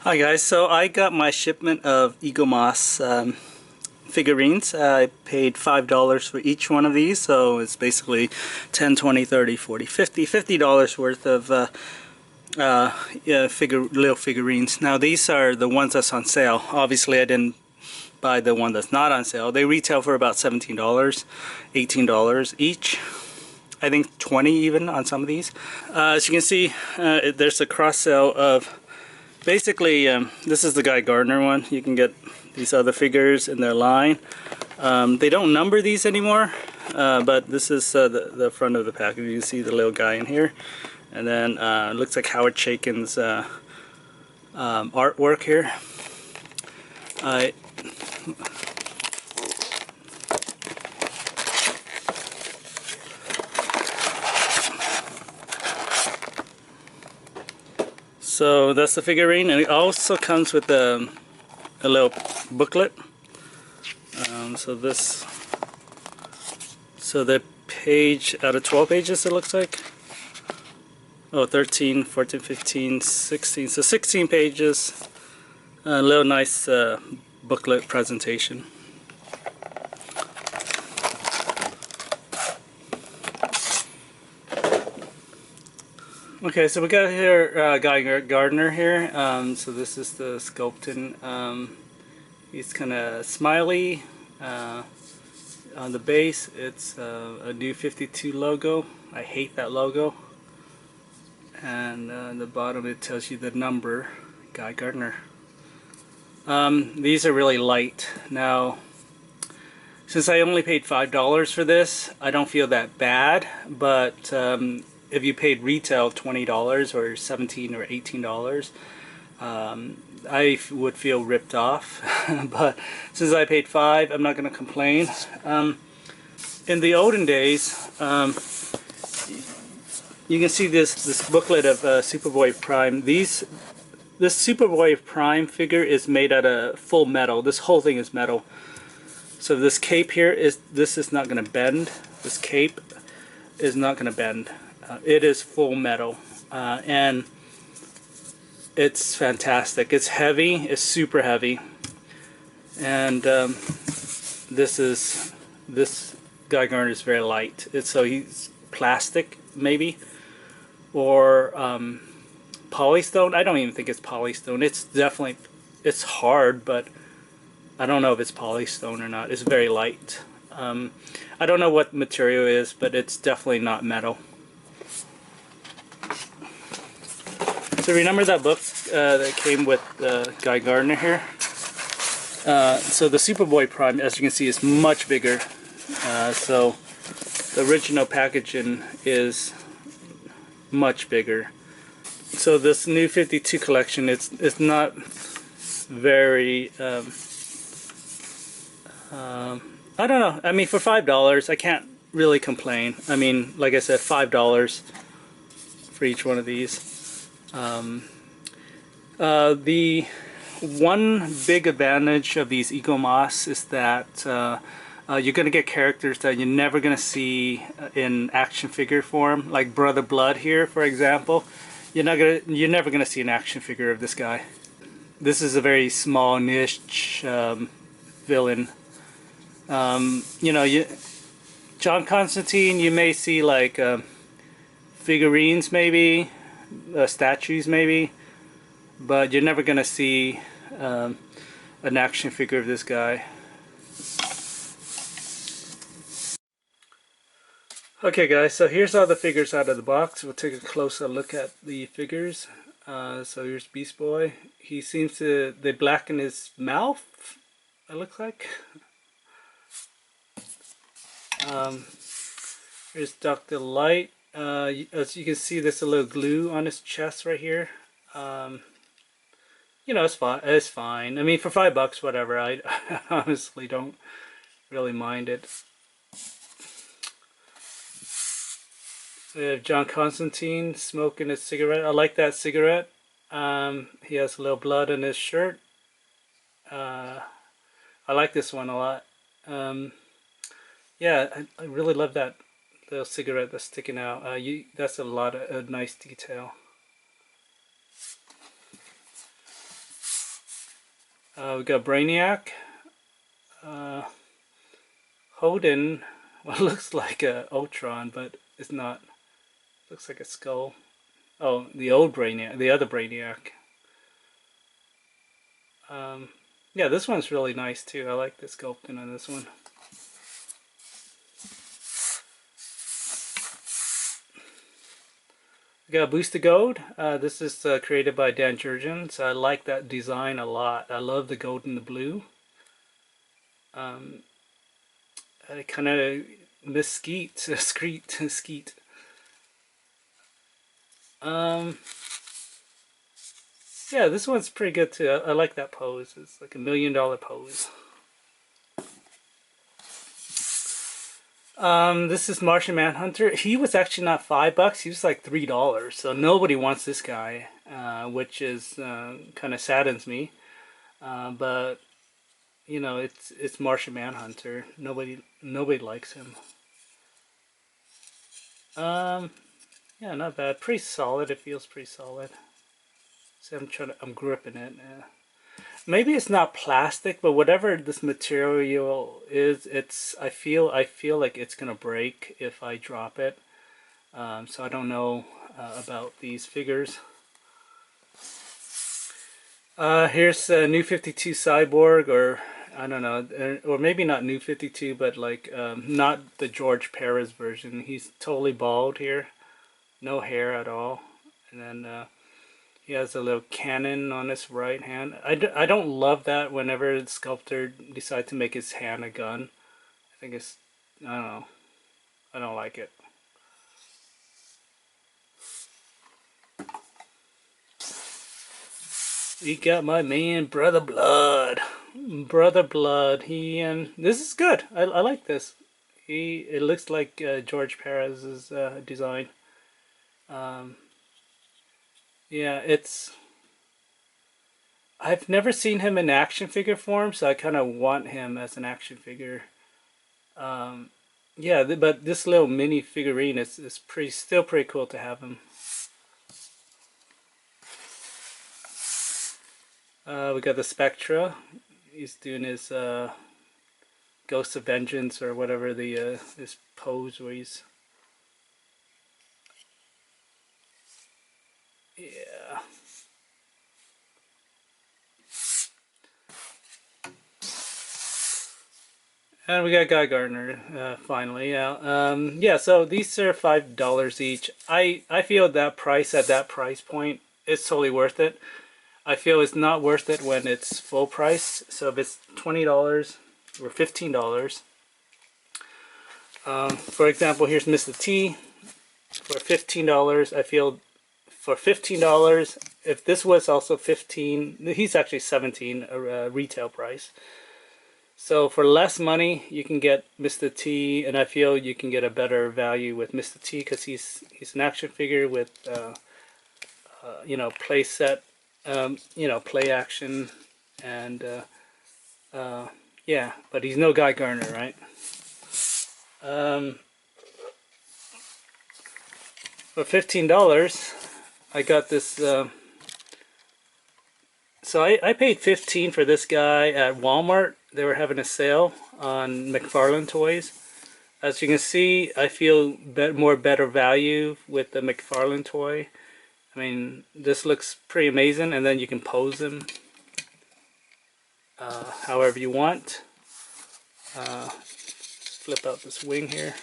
Hi guys, so I got my shipment of Eaglemoss figurines. I paid $5 for each one of these, so it's basically 10, 20, 30, 40, 50, $50 worth of little figurines. Now these are the ones that's on sale. Obviously I didn't buy the one that's not on sale. They retail for about $17, $18 each. I think 20 even on some of these. As you can see, there's a cross sale of basically, this is the Geiger Gardener one. You can get these other figures in their line. They don't number these anymore, but this is the front of the package. You can see the little guy in here. And then it looks like Howard Chaykin's artwork here. So that's the figurine, and it also comes with a little booklet. So the page out of 12 pages, it looks like. Oh, 13, 14, 15, 16. So 16 pages. A little nice booklet presentation. Okay, so we got here Geiger Gardener here. So this is the sculpting. He's kind of smiley. On the base, it's a new 52 logo. I hate that logo. And on the bottom, it tells you the number, Geiger Gardener. These are really light. Now, since I only paid $5 for this, I don't feel that bad. But if you paid retail $20 or $17 or $18, I would feel ripped off. But since I paid $5, I'm not going to complain. In the olden days, you can see this booklet of Superboy Prime. This Superboy Prime figure is made out of full metal. This whole thing is metal. So this cape here is not going to bend. This cape is not going to bend. It is full metal, and it's fantastic. It's heavy. It's super heavy, and this Geiger Gardener is very light. So he's plastic maybe, or polystone. I don't even think it's polystone. It's hard, but I don't know if it's polystone or not. It's very light. I don't know what material it is, but it's definitely not metal. So remember that book that came with Geiger Gardener here? So the Superboy Prime, as you can see, is much bigger. So the original packaging is much bigger. So this new 52 collection, it's not very, I don't know. I mean, for $5, I can't really complain. I mean, like I said, $5 for each one of these. The one big advantage of these Eaglemoss is that you're going to get characters that you're never going to see in action figure form, like Brother Blood here, for example. You're never going to see an action figure of this guy. This is a very small niche villain. You know, John Constantine, you may see like figurines, maybe statues, maybe, but you're never going to see an action figure of this guy. Okay guys, so here's all the figures out of the box. We'll take a closer look at the figures. So here's Beast Boy. He seems to, they blacken his mouth, it looks like. Here's Dr. Light. As you can see, there's a little glue on his chest right here. You know, it's fine. It's fine. I mean, for $5, whatever. I honestly don't really mind it. So we have John Constantine smoking a cigarette. I like that cigarette. He has a little blood on his shirt. I like this one a lot. Yeah, I really love that little cigarette that's sticking out. That's a lot of nice detail. We got Brainiac, Hoden. What looks like a Ultron, but it's not. Looks like a skull. Oh, the old Brainiac, the other Brainiac. Um, yeah, this one's really nice too. I like the sculpting on this one. We got Booster Gold. This is created by Dan Jurgens. So I like that design a lot. I love the gold and the blue. I kind of miss Skeet. Skeet. Yeah, this one's pretty good too. I like that pose. It's like $1,000,000 pose. This is Martian Manhunter. He was actually not $5. He was like $3. So nobody wants this guy, which is kind of saddens me. But you know, it's Martian Manhunter. Nobody likes him. Yeah, not bad. Pretty solid. It feels pretty solid. So I'm gripping it. Maybe it's not plastic, but whatever this material is, I feel like it's gonna break if I drop it. So I don't know about these figures. Here's New 52 Cyborg, or I don't know, or maybe not New 52, but like not the George Perez version. He's totally bald here, no hair at all, and then he has a little cannon on his right hand. I don't love that whenever the sculptor decides to make his hand a gun. I think it's, I don't know, I don't like it. We got my man Brother Blood. Brother Blood. This is good. I like this. It looks like George Perez's design. Yeah, I've never seen him in action figure form, so I kind of want him as an action figure. Yeah, but this little mini figurine is still pretty cool to have him. We got the Spectra. He's doing his Ghost of Vengeance or whatever his pose where he's. Yeah. And we got Geiger Gardener finally. Yeah, so these are $5 each. I feel that price at that price point is totally worth it. I feel it's not worth it when it's full price. So if it's $20 or $15. For example, here's Mr. T for $15. I feel for $15, if this was also 15, he's actually 17 retail price. So for less money, you can get Mr. T, and I feel you can get a better value with Mr. T because he's an action figure with you know, play set, you know, play action, and yeah, but he's no Guy Garner, right? For $15, I got this. So I paid $15 for this guy at Walmart. They were having a sale on McFarlane toys. As you can see, I feel better value with the McFarlane toy. I mean, this looks pretty amazing, and then you can pose them however you want. Flip out this wing here.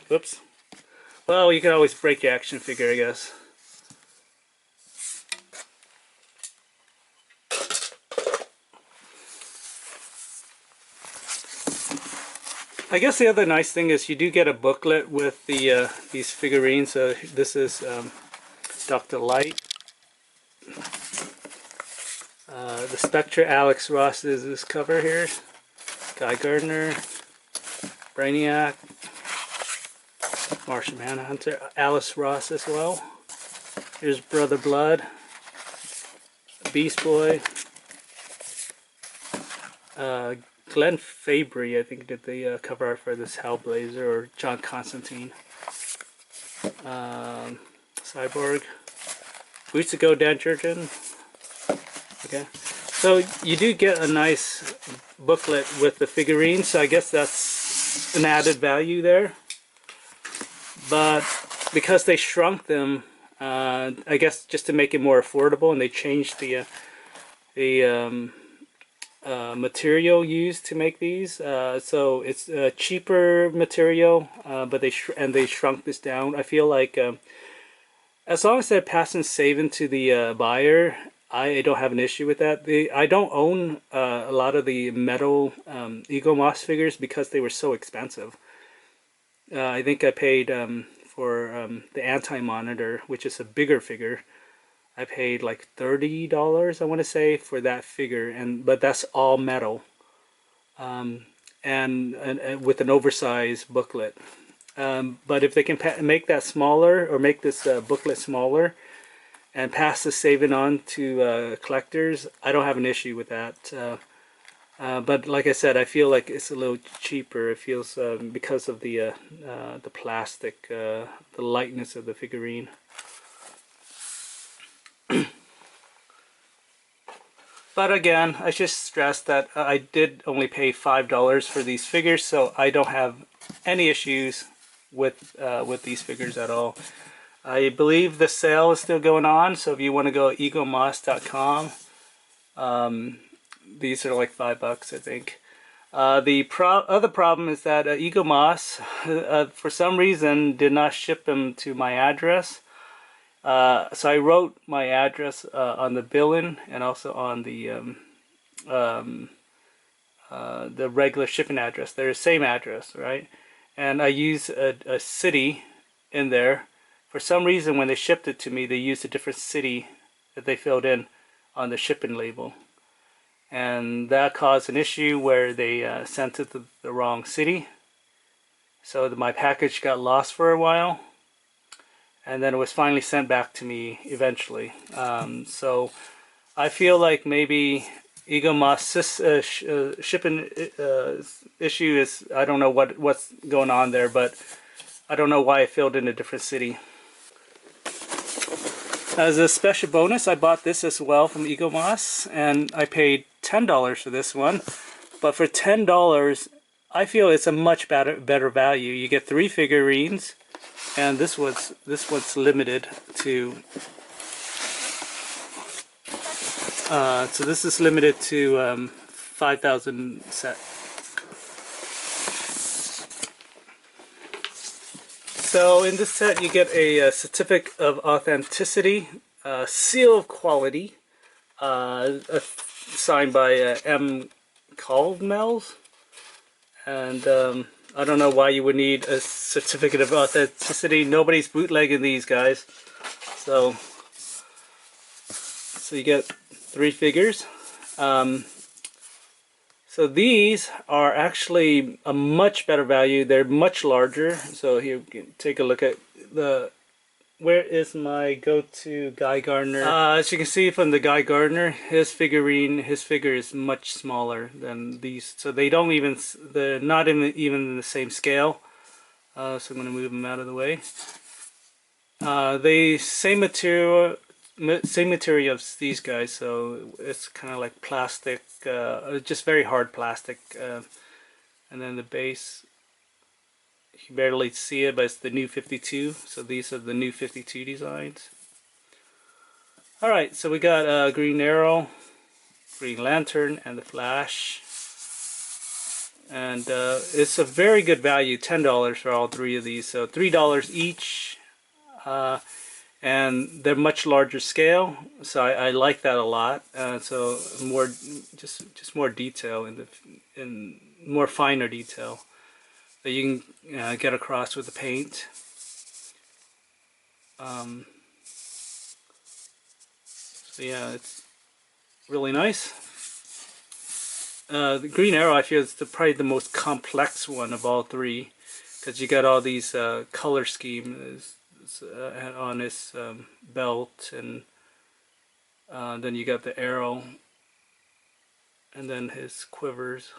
Whoops. Well, you can always break your action figure, I guess. I guess the other nice thing is you do get a booklet with the these figurines. So this is Dr. Light. The Spectra, Alex Ross is this cover here. Guy Gardener, Brainiac, Martian Manhunter, Alice Ross as well. Here's Brother Blood, Beast Boy, Glenn Fabry, I think, did the cover art for this Hellblazer, or John Constantine. Cyborg, Weeks ago, detergent. Okay, so you do get a nice booklet with the figurines, so I guess that's an added value there. But because they shrunk them, I guess just to make it more affordable, and they changed the material used to make these. So it's a cheaper material, but they shrunk this down. I feel like as long as they're passing saving to the buyer, I don't have an issue with that. I don't own a lot of the metal Eaglemoss figures because they were so expensive. I think I paid for the Anti-Monitor, which is a bigger figure. I paid like $30, I want to say, for that figure, but that's all metal, and with an oversized booklet. But if they can make that smaller, or make this booklet smaller, and pass the saving on to collectors, I don't have an issue with that. But like I said, I feel like it's a little cheaper. It feels because of the plastic, the lightness of the figurine. But again, I should stress that I did only pay $5 for these figures, so I don't have any issues with these figures at all. I believe the sale is still going on, so if you want to go eaglemoss.com, these are like $5, I think. The other problem is that Eaglemoss, for some reason, did not ship them to my address. So I wrote my address on the billing and also on the regular shipping address. They're the same address, right? And I use a city in there. For some reason, when they shipped it to me, they used a different city that they filled in on the shipping label. And that caused an issue where they sent it to the wrong city. So my package got lost for a while. And then it was finally sent back to me eventually. So I feel like maybe Eaglemoss shipping issue is, I don't know what's going on there, but I don't know why I filled in a different city. As a special bonus, I bought this as well from Eaglemoss, and I paid $10 for this one. But for $10, I feel it's a much better value. You get 3 figurines. And this one's limited to. So this is limited to 5,000 set. So in this set, you get a certificate of authenticity, seal of quality, signed by M. Caldmels, and. I don't know why you would need a certificate of authenticity. Nobody's bootlegging these guys. So you get 3 figures. So these are actually a much better value. They're much larger. So here, we can take a look at where is my go-to Geiger Gardener? As you can see from the Geiger Gardener, his figure is much smaller than these. So they're not even in the same scale. So I'm going to move them out of the way. They same material as these guys. So it's kind of like plastic, just very hard plastic. And then the base. You can barely see it, but it's the new 52. So these are the new 52 designs. Alright, so we got Green Arrow, Green Lantern, and the Flash. And it's a very good value, $10 for all 3 of these. So $3 each. And they're much larger scale, so I like that a lot. So just more detail in more finer detail that you can get across with the paint. So yeah, it's really nice. The Green Arrow, I feel, is probably the most complex one of all 3, because you got all these color schemes on his belt, and then you got the arrow, and then his quivers.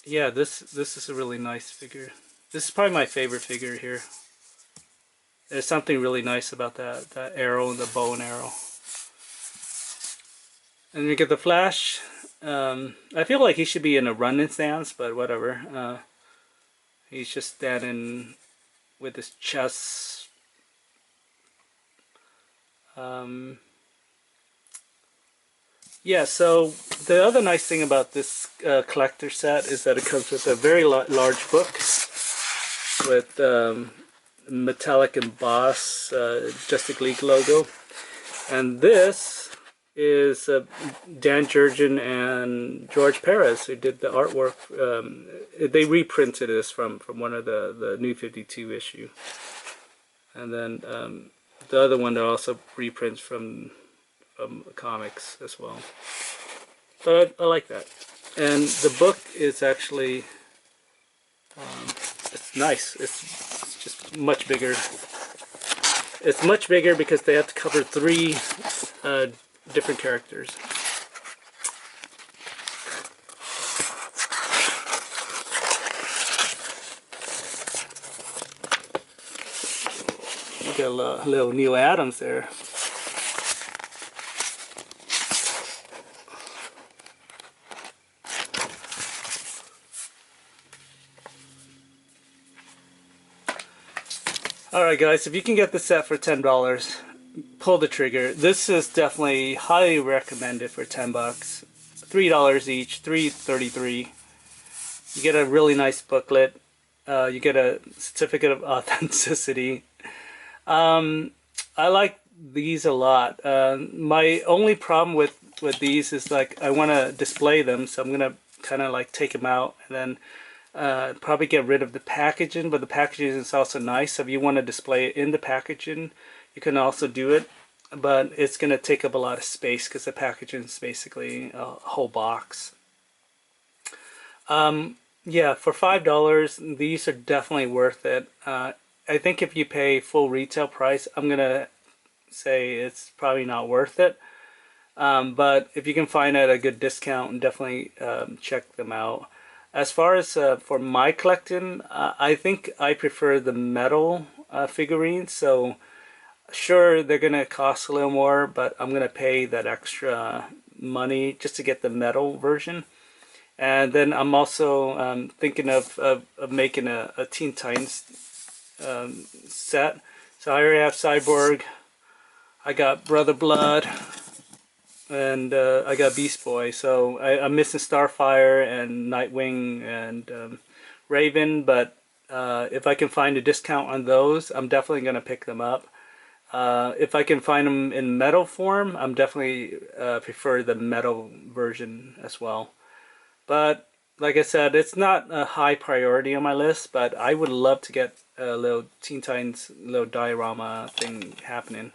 Yeah, this is a really nice figure. This is probably my favorite figure here. There's something really nice about that arrow, the bow and arrow. And you get the Flash. I feel like he should be in a running stance, but whatever. He's just standing with his chest. Yeah, so the other nice thing about this collector set is that it comes with a very large book with metallic emboss Justice League logo. And this is Dan Jurgen and George Perez who did the artwork. They reprinted this from one of the New 52 issue. And then the other one, they're also reprints from comics as well. So I like that. And the book is actually, it's nice. It's just much bigger. It's much bigger because they have to cover 3 different characters. You got a little Neil Adams there. Alright guys, if you can get the set for $10, pull the trigger. This is definitely highly recommended for 10 bucks. $3 each, $3.33. You get a really nice booklet. You get a certificate of authenticity. I like these a lot. My only problem with these is like I want to display them, so I'm gonna kind of like take them out and then probably get rid of the packaging, but the packaging is also nice. So if you want to display it in the packaging, you can also do it, but it's going to take up a lot of space because the packaging is basically a whole box. Yeah, for $5, these are definitely worth it. I think if you pay full retail price, I'm going to say it's probably not worth it. But if you can find it at a good discount, definitely check them out. As far as for my collecting, I think I prefer the metal figurines. So sure, they're going to cost a little more, but I'm going to pay that extra money just to get the metal version. And then I'm also thinking of making a Teen Titans set. So I already have Cyborg, I got Brother Blood, and I got Beast Boy. So I'm missing Starfire and Nightwing and Raven, but if I can find a discount on those, I'm definitely going to pick them up. If I can find them in metal form, I'm definitely prefer the metal version as well. But like I said, it's not a high priority on my list, but I would love to get a little Teen Titans little diorama thing happening.